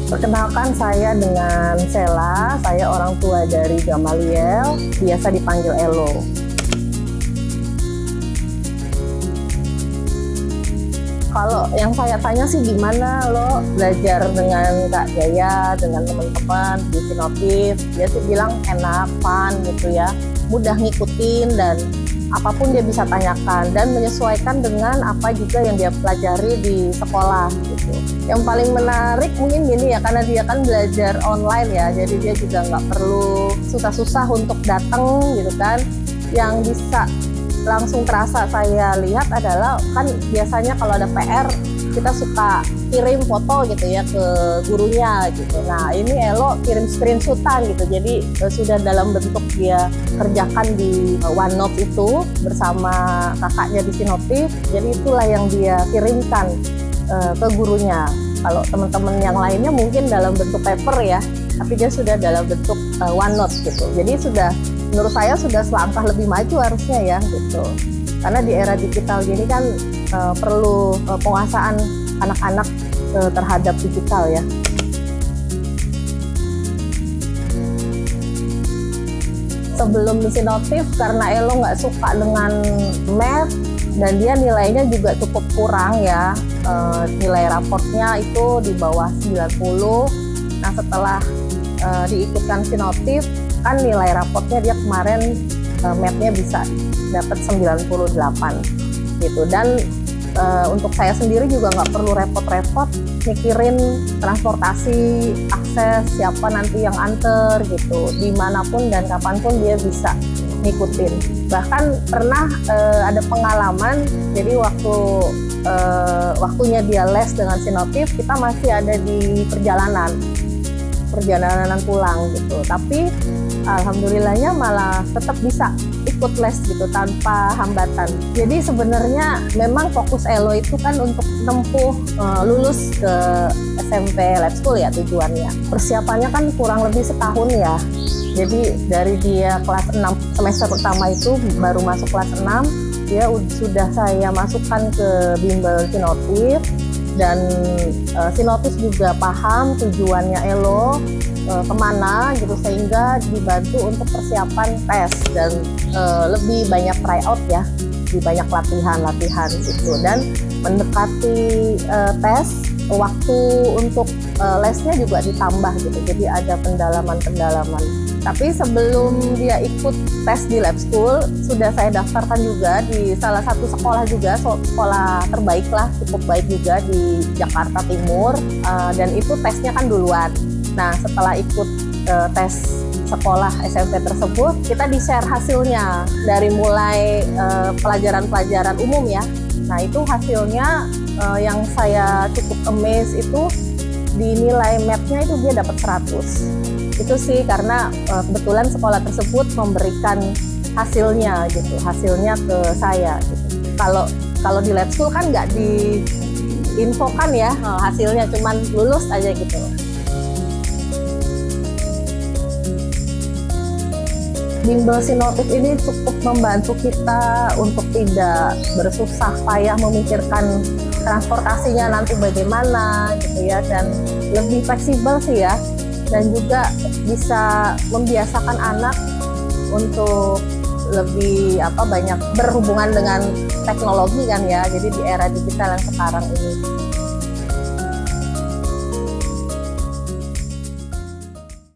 Perkenalkan, saya dengan Sela, saya orang tua dari Gamaliel, biasa dipanggil Elo. Kalau yang saya tanya sih, gimana lo belajar dengan Kak Jaya, dengan teman-teman di Sinotif? Dia sih bilang enak, fun gitu ya, mudah ngikutin dan apapun dia bisa tanyakan dan menyesuaikan dengan apa juga yang dia pelajari di sekolah gitu. Yang paling menarik mungkin gini ya, karena dia kan belajar online ya, jadi dia juga nggak perlu susah-susah untuk datang gitu kan. Yang bisa langsung terasa saya lihat adalah, kan biasanya kalau ada PR kita suka kirim foto gitu ya ke gurunya gitu. Nah ini Elo kirim screenshotan gitu, jadi sudah dalam bentuk dia kerjakan di OneNote itu bersama kakaknya di Sinotif. Jadi itulah yang dia kirimkan ke gurunya. Kalau teman-teman yang lainnya mungkin dalam bentuk paper ya, tapi dia sudah dalam bentuk OneNote gitu. Jadi sudah, menurut saya sudah selangkah lebih maju harusnya ya gitu. Karena di era digital gini kan perlu penguasaan anak-anak terhadap digital ya. Sebelum di Sinotif, karena Elo nggak suka dengan math dan dia nilainya juga cukup kurang ya, nilai raportnya itu di bawah 90. Nah setelah diikutkan Sinotif, kan nilai raportnya dia kemarin math-nya bisa dapat 98 gitu. Dan untuk saya sendiri juga nggak perlu repot-repot mikirin transportasi, akses, siapa nanti yang anter gitu, dimanapun dan kapanpun dia bisa ngikutin. Bahkan pernah ada pengalaman, jadi waktunya dia les dengan Sinotif, kita masih ada di perjalanan pulang gitu, tapi alhamdulillahnya malah tetap bisa ikut les gitu tanpa hambatan. Jadi sebenarnya memang fokus Elo itu kan untuk menempuh lulus ke SMP Lab School ya tujuannya. Persiapannya kan kurang lebih setahun ya. Jadi dari dia kelas 6 semester pertama itu baru masuk kelas 6, dia sudah saya masukkan ke bimbel Sinotif. Dan Sinotif juga paham tujuannya Elo kemana gitu, sehingga dibantu untuk persiapan tes dan lebih banyak tryout ya, lebih banyak latihan gitu. Dan mendekati tes, waktu untuk lesnya juga ditambah gitu, jadi ada pendalaman. Tapi sebelum dia ikut tes di Lab School, sudah saya daftarkan juga di salah satu sekolah juga, sekolah terbaik lah, cukup baik juga di Jakarta Timur, dan itu tesnya kan duluan. Nah setelah ikut tes sekolah SMP tersebut, kita di-share hasilnya dari mulai pelajaran-pelajaran umum ya. Nah itu hasilnya yang saya cukup amazed itu, di nilai math-nya itu dia dapat 100. Itu sih karena kebetulan sekolah tersebut memberikan hasilnya gitu, hasilnya ke saya gitu. Kalau di Lab School kan nggak diinfokan ya hasilnya, cuman lulus aja gitu. Bimbel Sinotif ini cukup membantu kita untuk tidak bersusah payah memikirkan transportasinya nanti bagaimana gitu ya, dan lebih fleksibel sih ya. Dan juga bisa membiasakan anak untuk lebih banyak berhubungan dengan teknologi kan ya, jadi di era digital yang sekarang ini.